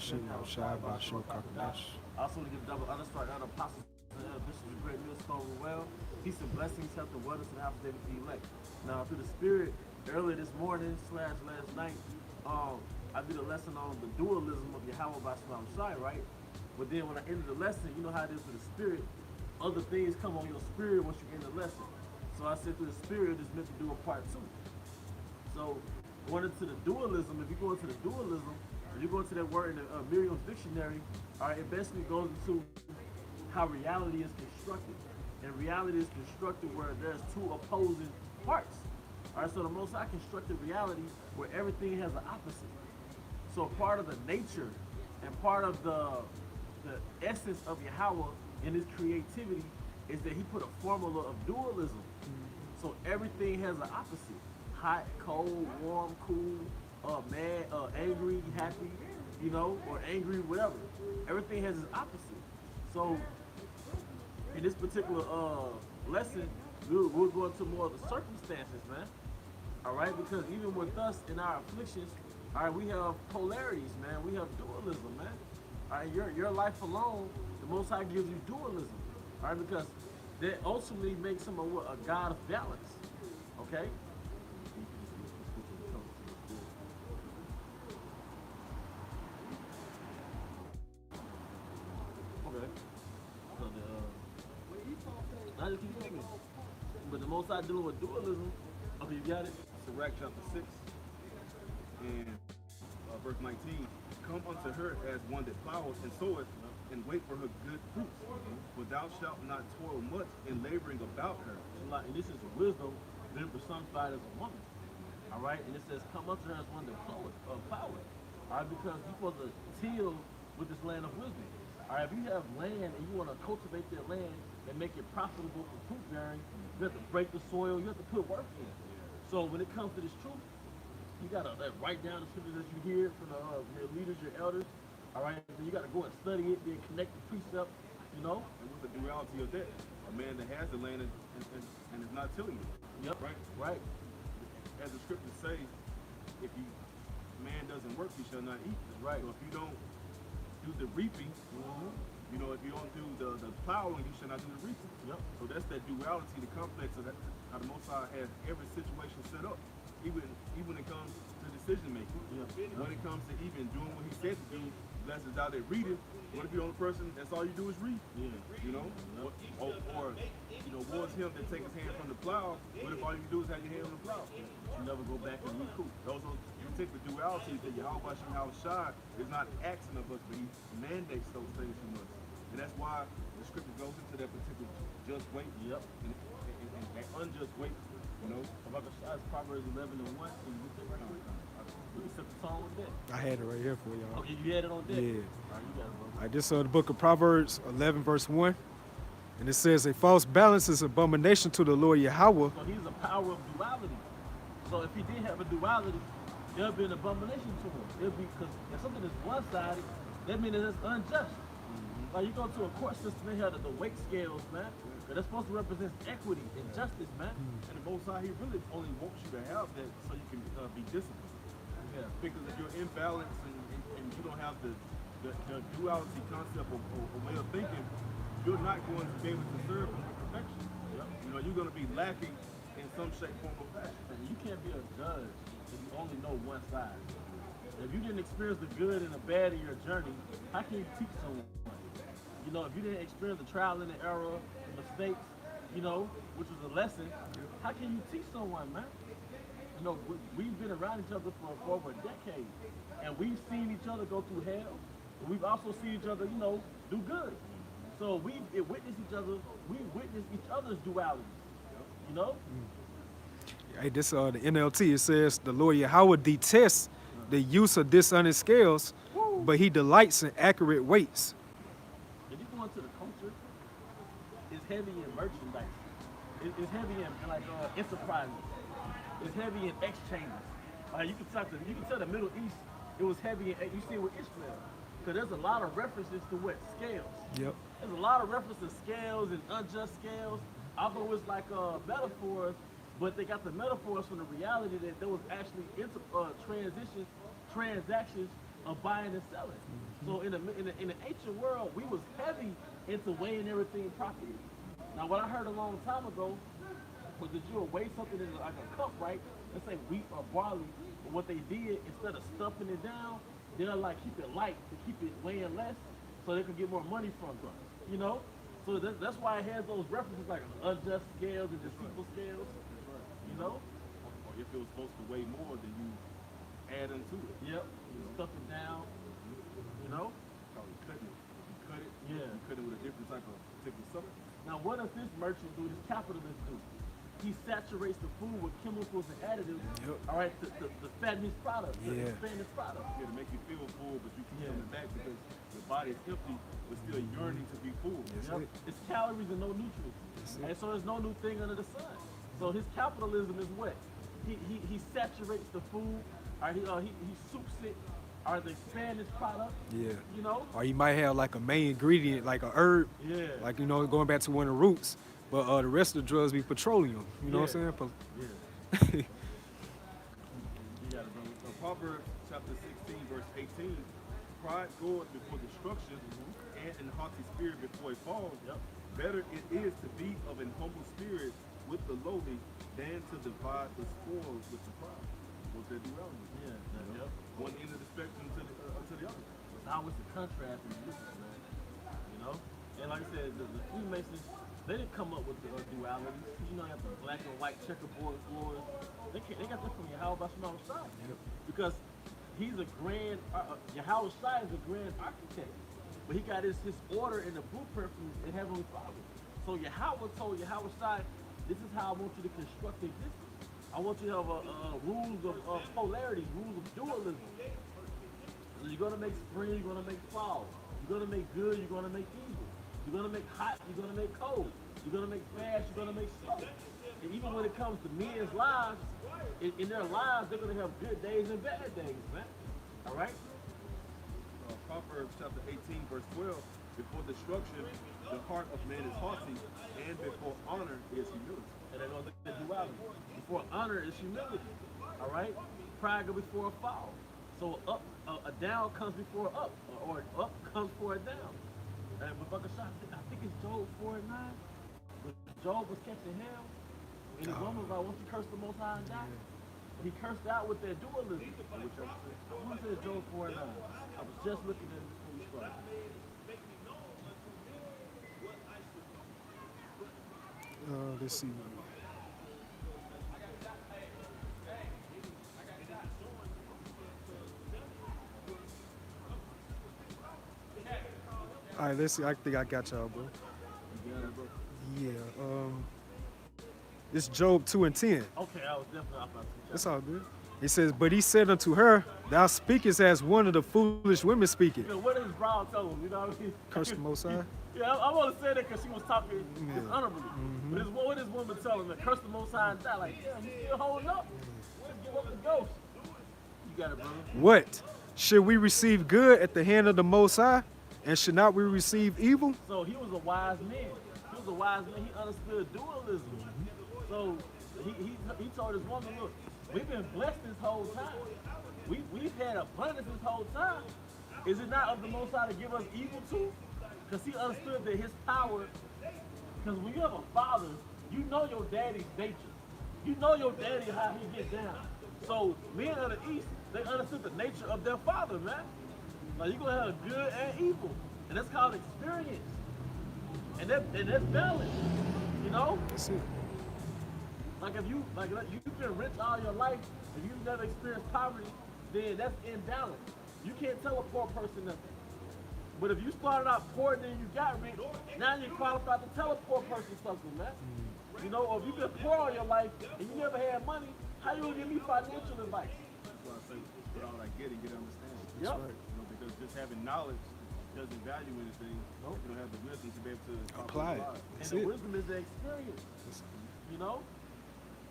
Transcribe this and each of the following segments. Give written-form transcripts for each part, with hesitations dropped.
Shim Shai Basho Kakadash. Also to give double honors to our elder apostles and elder bishops of great millstone well. Peace and blessings, health and wellness and happy day to the elect. Now through the spirit, earlier this morning / last night, I did a lesson on the dualism of YAHAWAH by Islam Shai, right? But then when I ended the lesson, you know how it is with the spirit, other things come on your spirit once you end the lesson. So I said through the spirit is meant to do a part 2. So going into the dualism, if you go into the dualism, if you go into that word in the Merriam's dictionary, all right, it basically goes into how reality is constructed. And reality is constructed where there's two opposing parts. All right, so the Most High constructed reality where everything has an opposite. So part of the nature and part of the essence of YAHAWAH in his creativity is that he put a formula of dualism. So everything has an opposite. Hot, cold, warm, cool, mad, angry, happy, you know, or angry, whatever. Everything has its opposite. So in this particular lesson, we'll go into more of the circumstances, man. All right, because even with us in our afflictions, all right, we have polarities, man. We have dualism, man. All right, your life alone, the Most High gives you dualism. All right, because that ultimately makes him a God of balance. Okay. Okay. So I just keep thinking. But the Most High dealing with dualism. Okay, you got it. Sirach chapter 6 and verse 19. Come unto her as one that ploweth and soweth, and wait for her good fruits. For thou shalt not toil much in laboring about her. And this is wisdom then personified as a woman. All right, and it says, come unto her as one that ploweth. All right, because you're supposed to till with this land of wisdom. All right, if you have land and you want to cultivate that land and make it profitable for fruit bearing, you have to break the soil, you have to put work in. So when it comes to this truth, you gotta write down the scriptures that you hear from your leaders, your elders. All right, then you gotta go and study it, then connect the precept. You know. And what's the duality of that? A man that has the land and is not tilling it. Yep. Right. Right. As the scriptures say, if man doesn't work, he shall not eat. Right. So if you don't do the reaping, you know, if you don't do the plowing, you shall not do the reaping. Yep. So that's that duality, the complex of that, how the Most High has every situation set up, even when it comes to decision making. Yep. When it comes to even doing what he said to do, lessons out there reading. What if you're the only person that's all you do is read? Yeah. You know, or you know, was him that take his hand from the plow. What if all you do is have your hand on the plow? You never go back and recoup. Those are particular dualities that YAHAWAH Shai is not asking of us, but he mandates those things from us. And that's why the scripture goes into that particular just wait. Yep. And that unjust wait, you know. About the size, Proverbs 11 and 1. So you get that right here. We can set the tone with that. I had it right here for y'all. Okay, you had it on deck? Yeah. All right, you got it, bro. All right, this is the book of Proverbs 11, verse 1. And it says, a false balance is abomination to the Lord YAHAWAH. So he's a power of duality. So if he did have a duality, there would be an abomination to him. It would be, because if something is one-sided, that means that it's unjust. Like you go to a court system, they have the weight scales, man. And that's supposed to represent equity and justice, man. And the Most High, he really only wants you to have that so you can be disciplined. Yeah. Because if you're imbalanced and you don't have the duality concept or way of thinking, you're not going to be able to serve him to perfection. Yep. You know, you're going to be lacking in some shape, form, or fashion. And you can't be a judge if you only know one side. If you didn't experience the good and the bad in your journey, how can you teach someone? You know, if you didn't experience the trial and the error, the mistakes, you know, which was a lesson, how can you teach someone, man? You know, we've been around each other for over a decade, and we've seen each other go through hell, but we've also seen each other, you know, do good. So we witnessed each other, we witnessed each other's duality, you know? Hey, this the NLT, it says, the Lord YAHAWAH detests the use of dishonest scales, but he delights in accurate weights. If you go into the culture, it's heavy in merchandise. It's heavy in like enterprises. It's heavy in exchanges. You can tell the Middle East, it was heavy in, you see it with Ishmael. Because there's a lot of references to what? Scales. Yep. There's a lot of references to scales and unjust scales. Although it's like metaphors, but they got the metaphors from the reality that there was actually transactions of buying and selling. So in the ancient world, we was heavy into weighing everything properly. Now, what I heard a long time ago was that you would weigh something in like a cup, right? Let's say wheat or barley. But what they did, instead of stuffing it down, they'll like keep it light to keep it weighing less, so they can get more money from it. You know? So that's why it has those references like unjust scales and deceitful scales. You know? Or if it was supposed to weigh more, then you add into it. Yep. You stuff it down. You know? Probably cutting it. You cut it. Yeah. You cut it with a different type of particular substance. Now, what does this merchant do? This capitalist do? He saturates the food with chemicals and additives, Yep. all right, to fatten his product, to Yeah. expand his product. Yeah, to make you feel full, but you keep Yeah. coming back because your body is empty, but still yearning to be full. Yes. Yep. it. It's calories and no nutrients. That's it. And so there's no new thing under the sun. So his capitalism is what? He saturates the food, or he soups it, or they expand his product. Yeah. You know? Or you might have like a main ingredient, like a herb, Yeah. like, you know, going back to one of the roots. But the rest of the drugs be petroleum. You know what I'm saying? Yeah. You got it, brother. Proverbs chapter 16, verse 18. Pride goeth before destruction, and an haughty spirit before a fall. Yep. Better it is to be of an humble spirit with the lowly than to divide the spoils with the proud. What's that duality? Yeah. Yep. One end of the spectrum to the other. Now it's the contrast in this, man. You know? And like I said, the Freemasons, they didn't come up with the duality. You know, you have the black and white checkerboard floors. They got that from Yahawah Shai. Because he's a grand, Yahawah Shai is a grand architect. But he got his order in the blueprint from the Heavenly Father. So Yahawah told Yahawah Shai, this is how I want you to construct existence. I want you to have rules of polarity, rules of dualism. You're going to make spring, you're going to make fall. You're going to make good, you're going to make evil. You're going to make hot, you're going to make cold. You're going to make fast, you're going to make slow. And even when it comes to men's lives, in their lives, they're going to have good days and bad days, man. All right? Proverbs chapter 18, verse 12. Before destruction, the heart of man is haughty, and before honor is humility. And they're going to look at duality. Before honor is humility. All right? Pride goes before a fall. So a down comes before a up, or up comes before a down. And I think it's Job 4:9. When Job was catching hell, and his woman was like, once he cursed the Most High and died, he cursed out with that dualism. I want to say Job 4:9. I was just looking at it before we started. Let's see. All right, let's see. I think I got y'all, bro. You got it, bro? Yeah. It's Job 2:10. Okay, I was definitely off my That's all good. It says, but he said unto her, thou speakest as one of the foolish women speaketh. You know, what is Brown telling him? You know what I mean? Curse the Most High. Yeah, I want to say that because she was talking dishonorably. But what is woman telling him? Curse the Most High and die. Like, yeah, you still holding up? Just give up the ghost. You got it, brother. What? Should we receive good at the hand of the Most High? And should not we receive evil? So he was a wise man. He was a wise man. He understood dualism. So he told his woman, look, we've been blessed this whole time. We've had abundance this whole time. Is it not of the Most High to give us evil too? Because he understood that his power, because when you have a father, you know your daddy's nature. You know your daddy, how he gets down. So men of the East, they understood the nature of their father, man. Like you're gonna have good and evil. And that's called experience. And that's balance. You know? That's it. Like if you've been rich all your life, if you've never experienced poverty, then that's imbalance. You can't tell a poor person nothing. But if you started out poor and then you got rich, now you're qualified to tell a poor person something, man. You know, or if you've been poor all your life and you never had money, how you gonna give me financial advice? That's why I say, with all I get and get understanding. Yep. right. You know, because just having knowledge doesn't value anything. Nope. You don't have the wisdom to be able to Apply it. And That's the it. wisdom is the experience. You know?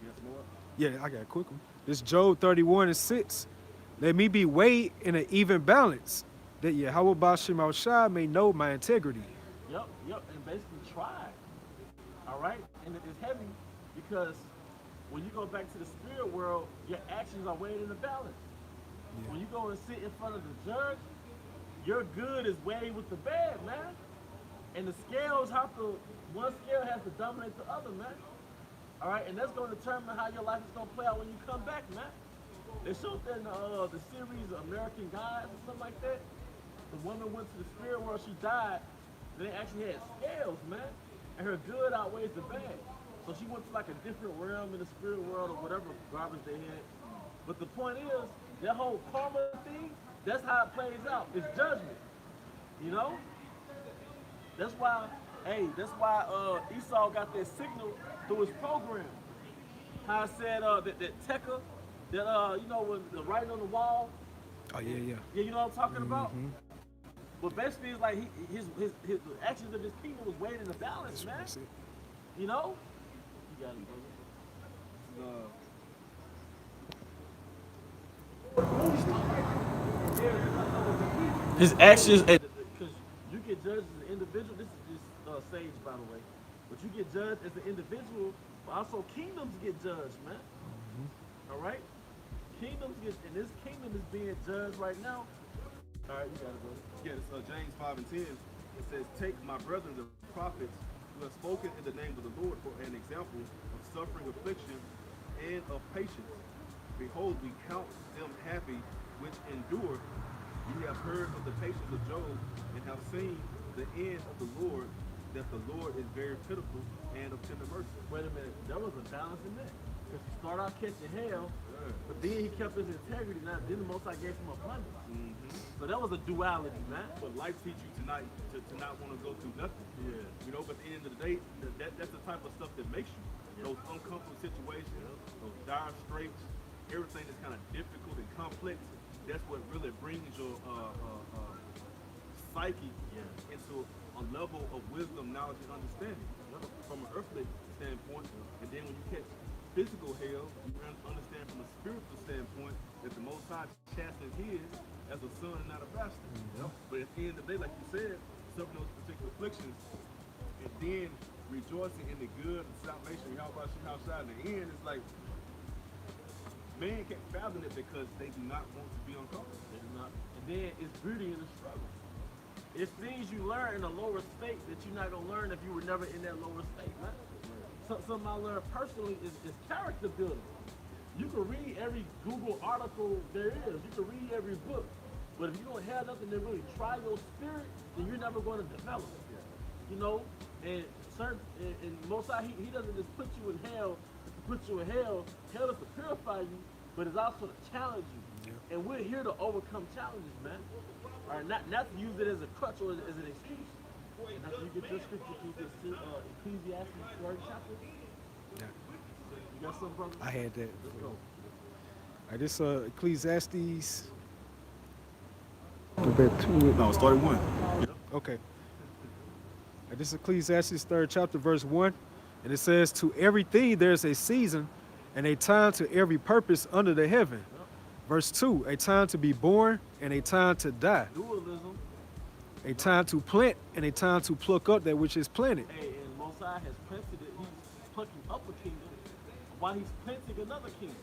Yes, Lord. Yeah, I got a quick one. This Job 31:6. Let me be weighed in an even balance, that Yahawah Shai may know my integrity. Yep, and basically try. All right? And it's heavy because when you go back to the spirit world, your actions are weighed in the balance. When you go and sit in front of the judge, your good is weighed with the bad, man. And the scales have to, one scale has to dominate the other, man. All right, and that's going to determine how your life is going to play out when you come back, man. They showed that in the series American Gods or something like that. The woman went to the spirit world, she died. They actually had scales, man. And her good outweighs the bad. So she went to like a different realm in the spirit world or whatever garbage they had. But the point is, that whole karma thing, that's how it plays out. It's judgment. You know? That's why, Esau got that signal through his program. How I said that Tekka, that you know, when the writing on the wall. Oh yeah. Yeah, you know what I'm talking about? But basically, it's like his the actions of his kingdom was weighed in the balance, man. You know? You got it, brother. His actions, because you get judged as an individual. This is just sage, by the way. But you get judged as an individual, but also kingdoms get judged, man. All right? Kingdoms get, and this kingdom is being judged right now. All right, you got it, brother. Yeah, it's James 5:10. It says, "Take my brethren, the prophets, who have spoken in the name of the Lord, for an example of suffering, affliction, and of patience. Behold, we count them happy which endure. Ye have heard of the patience of Job, and have seen the end of the Lord, that the Lord is very pitiful and of tender mercy." Wait a minute, there was a balance in that. Because he started out catching hell, but then he kept his integrity. Now, then the Most High gave him abundance. So that was a duality, man. But life teach you tonight to not want to go through nothing. Yeah. You know, but at the end of the day, that's the type of stuff that makes you. Those uncomfortable situations, those dire straits, everything that's kind of difficult and complex, that's what really brings your psyche into a level of wisdom, knowledge, and understanding from an earthly standpoint. And then when you catch physical hell, you understand from a spiritual standpoint that the Most High chastens his as a son and not a bastard. But at the end of the day, like you said, suffering those particular afflictions, and then rejoicing in the good and salvation, how about you outside in the end, it's like, man can't fathom it because they do not want to be uncomfortable. And then it's beauty in the struggle. It's things you learn in a lower state that you're not going to learn if you were never in that lower state, man. Something I learned personally is character building. You can read every Google article there is. You can read every book. But if you don't have nothing to really try your spirit, then you're never going to develop. You know? And Most High, he doesn't just put you in hell to put you in hell. Hell is to purify you, but it's also to challenge you. And we're here to overcome challenges, man. All right, not to use it as a crutch or as an excuse. And after you get your scripture, you get Ecclesiastes 3rd chapter. Yeah. You got something, brother? I had that. Let's go. All right, this Ecclesiastes. Go back to it. No, start at 1. Okay. This is Ecclesiastes 3rd chapter, verse 1. And it says, "To everything there's a season and a time to every purpose under the heaven." Verse 2, "A time to be born and a time to die. Dualism. A time to plant and a time to pluck up that which is planted." Hey, and Most High has planted it. He's plucking up a kingdom while he's planting another kingdom.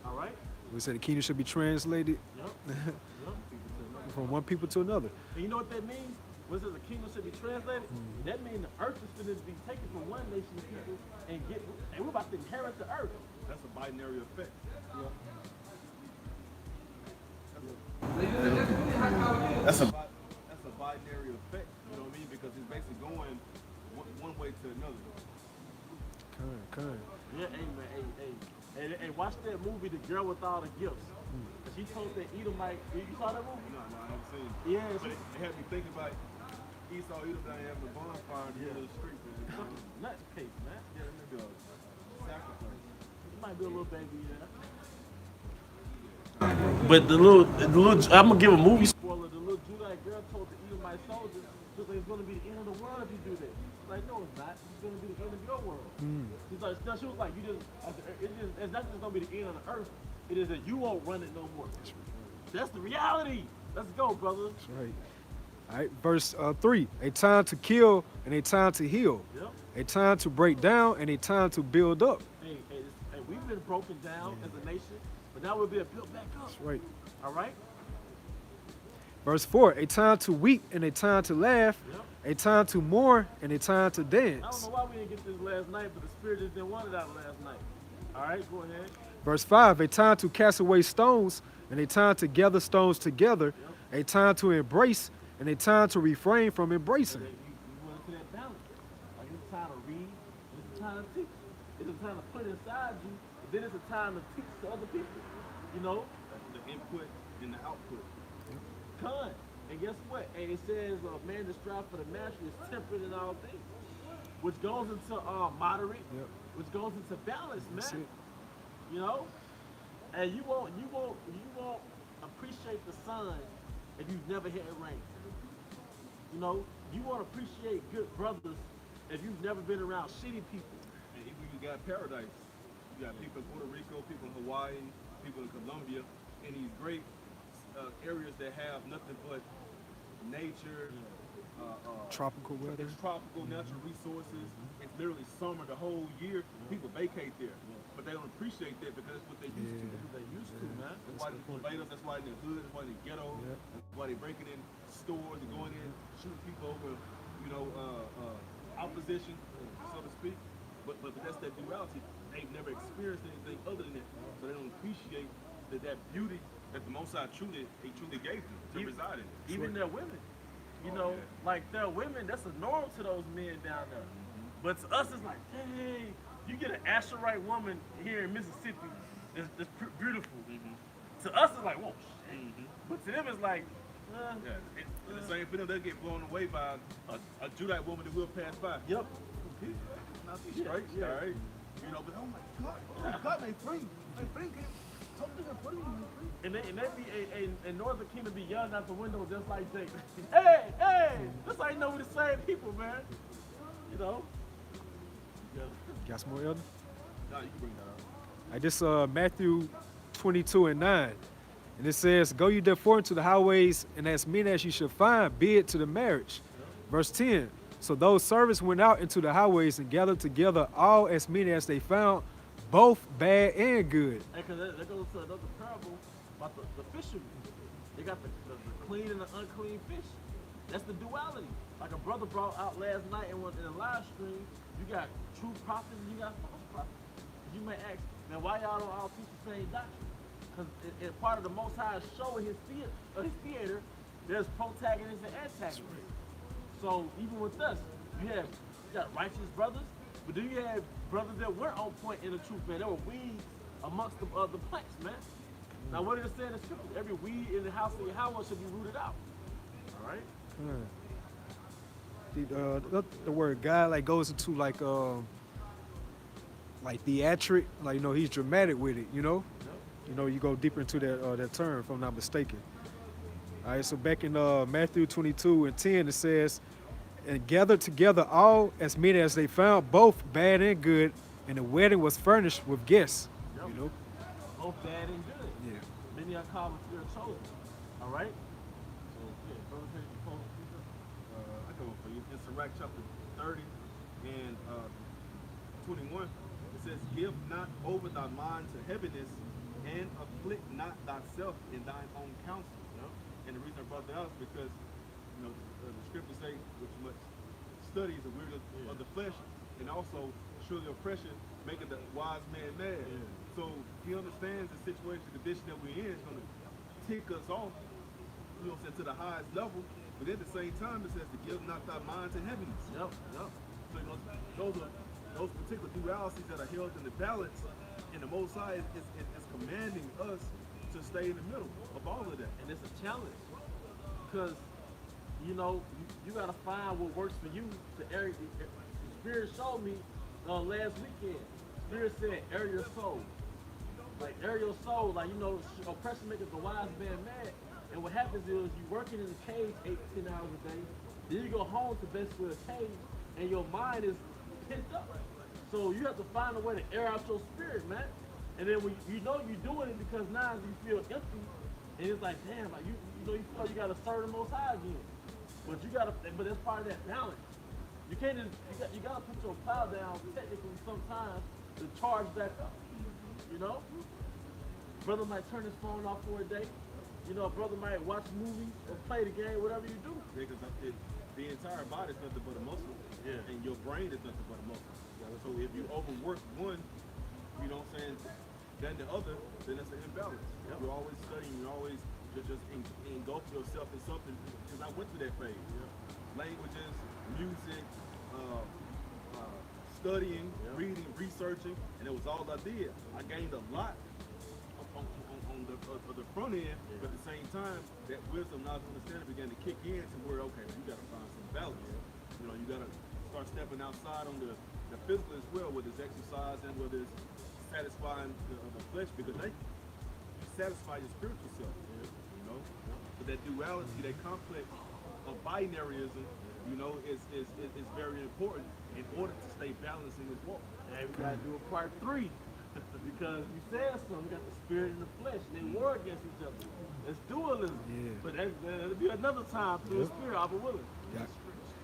All right? We said the kingdom should be translated Yep. from one people to another. And you know what that means? When it says the kingdom should be translated, that means the earth is going to be taken from one nation of people and we're about to inherit the earth. That's a binary effect. That's a binary effect, you know what I mean? Because it's basically going one way to another. Kind. Yeah, hey man, hey, watch that movie, The Girl with All the Gifts. And she told that Edomite, you saw that movie? No, I haven't seen it. Yeah, But it had me thinking about Esau, Edom down there having a bonfire in the middle of the street, man. Nuts case, man. Yeah, let me go. Sacrifice. You might be a little baby, yeah. But the little, I'm gonna give a movie spoiler. The little Judite girl told the Edomite soldiers, she was like, "It's gonna be the end of the world if you do this." She's like, "No, it's not. It's gonna be the end of your world." She's like, no, she was like, it's not just gonna be the end of the earth. It is that you won't run it no more. That's the reality. Let's go, brother. That's right. All right, verse 3, "A time to kill and a time to heal. Yep. A time to break down and a time to build up." Hey, we've been broken down as a nation, but now we're being built back up. That's right. All right? Verse 4, a time to weep and a time to laugh, Yep. a time to mourn and a time to I don't know dance. why we didn't get this last night, but the Spirit just didn't want it out last night. All right, go ahead. Verse 5, a time to cast away stones and a time to gather stones together, Yep. a time to embrace and a time to refrain from So embracing. that you want to that balance. Like it's a time to read, it's a time to teach. It's a time to put inside you, but then it's a time to teach to other people. You know, The input and the output. Con. And guess what? And it says a man that strives for the mastery is temperate in all things, which goes into moderate, Yep. which goes into balance, That's man. it. You know, and you won't appreciate the sun if you've never had rain. You know, you won't appreciate good brothers if you've never been around shitty people. And even you got paradise. You got people in Puerto Rico, people in Hawaii, people in Colombia, in these great areas that have nothing but nature, Tropical weather. it's tropical natural resources. It's literally summer the whole year. People vacate there, but they don't appreciate that because that's what they used to. Yeah. That's what they used to, man. That's why they invade us. That's why they're in the hood. That's why they're ghetto. Yep. That's why they're breaking in stores and going in, shooting people over, opposition, so to speak. But that's that duality. They've never experienced anything other than that, so they don't appreciate that beauty that the Most High truly gave them to Even- reside in. Even their women. You Oh, know, yeah. like their women, that's a norm to those men down there. But to us, it's like, hey, you get an Asherite woman here in Mississippi that's beautiful. To us, it's like, whoa, shit. But to them, it's like, Yeah, it's the same for them. They'll get blown away by a Judite woman that will pass by. yep. Now she's Yeah, straight, yeah. all right. But oh my God, they free. They free. Something free. And they be a Northern Kingdom be yelling out the window just like Jake. hey, this ain't no we the same people, man. You know. Yeah. Got some more, Elder? Nah, you can bring that up. Like this Matthew 22 and 9. And it says, go you therefore into the highways, and as many as you shall find, bid to the marriage. Verse 10. So those servants went out into the highways and gathered together all as many as they found, both bad and good. Because that goes to another parable about the fishermen. They got the clean and the unclean fish. That's the duality. Like a brother brought out last night in a live stream, you got true prophets and you got false prophets. You may ask, man, why y'all don't all teach the same doctrine? Because in part of the Most High show in his theater, there's protagonists and antagonists. So even with us, you got righteous brothers, but then you have brothers that weren't on point in the truth, man. There were weeds amongst the plants, man. Now what did it say in the scripture? Every weed in the house of YAHAWAH should be rooted out. All right? The word God like goes into like theatric, like he's dramatic with it, you go deeper into that term if I'm not mistaken. All right, so back in Matthew 22 and 10 it says, and gathered together all as many as they found, both bad and good, and the wedding was furnished with guests. Yep. Both bad and good. Yeah. Many are called, but few are chosen. All right? So, yeah, brother, can you post I come up for you. In Sirach chapter 30 and 21, it says, give not over thy mind to heaviness, and afflict not thyself in thine own counsel. And the reason I brought that up is because, the scriptures say, which much studies the weird of the flesh, and also surely oppression making the wise man mad. So he understands the situation, the condition that we're in is going to tick us off, to the highest level. But at the same time, it says to give not thy mind to heaviness. Yep. So those particular dualities that are held in the balance, and the Most High is commanding us to stay in the middle of all of that. And it's a challenge. Because, you got to find what works for you. The Spirit showed me last weekend. Spirit said, air your soul. Like, air your soul. Like, oppression makes the wise man mad. And what happens is you're working in the cage 8 to 10 hours a day. Then you go home to basically a cage, and your mind is pent up. So you have to find a way to air out your spirit, man. And then when you're doing it because now you feel empty, and it's like, damn, like you feel you gotta serve the Most High again. But but that's part of that balance. You can't just, you gotta put your plow down technically sometimes to charge back up. Brother might turn his phone off for a day, You know, a brother might watch a movie or play the game, whatever you do. Because the entire body is nothing but a muscle. Yeah. And your brain is nothing but a muscle. So if you overwork one, you know what I'm saying, than the other, then it's an imbalance. Yep. You're always studying, you're always just engulf yourself in something. Because I went through that phase. Languages, music, studying, reading, researching, and it was all I did. I gained a lot on the front end, but at the same time, that wisdom, knowledge, understanding began to kick in to where, okay, you got to find some balance. You know, you got to start stepping outside on the physical as well, whether it's exercise and whether it's satisfying the flesh, because you satisfy your spiritual self. You know, but that duality, that complex of binaryism, you know, is very important in order to stay balanced in this walk. And we gotta do a part 3 because you said something. We got the spirit and the flesh. They war against each other. That's dualism. Yeah. But that'll be another time through the spirit. I'll be willing. Yeah.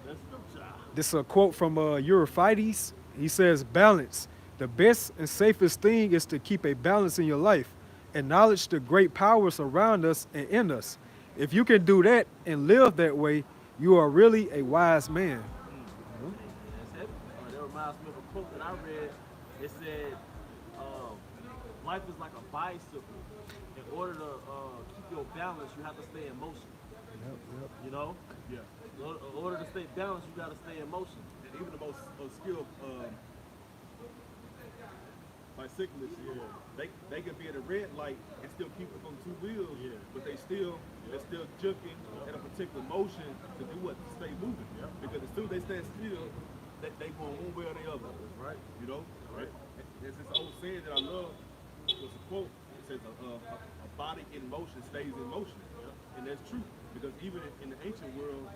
That's scripture. This is a quote from Euryphides. He says, balance. The best and safest thing is to keep a balance in your life. Acknowledge the great powers around us and in us. If you can do that and live that way, you are really a wise man. That's heavy. That reminds me of a quote that I read. It said, life is like a bicycle. In order to keep your balance, you have to stay in motion. You know? Yeah. In order to stay balanced, you got to stay in motion. And even the most skilled bicyclists, they can be at a red light and still keep it on 2 wheels, but they're still jerking at a particular motion to do what? To stay moving. Because as soon as they stand still, they go one way or the other. That's right. You know? Right. There's this old saying that I love. It's a quote. It says, a body in motion stays in motion. And that's true. Because even in the ancient world,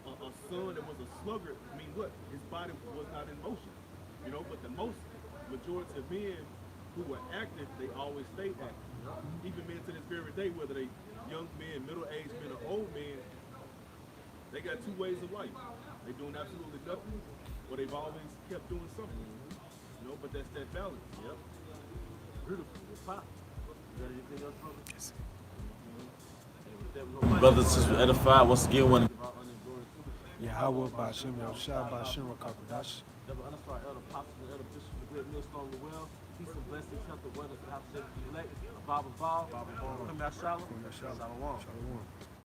a son that was a sluggard, I mean what? His body was not in motion. You know, but the majority of men who were active, they always stayed active. Even men to this very day, whether they young men, middle-aged men, or old men, they got 2 ways of life. They're doing absolutely nothing, or they've always kept doing something. You know, but that's that balance. Yep. Beautiful. It's pop. You got anything else from me? Yes. Brothers and sisters edified, once again, want to give our honor and glory to Yahawah Ba'Shem Yahushua Ba'Shem Rakakadash. Never underscore elder apostle and elder bishop, the great millstone of the well. Peace and blessings, health and wealth, and have to elect. Bob and Bob. Come out, Shalom. Shalom. Shalom.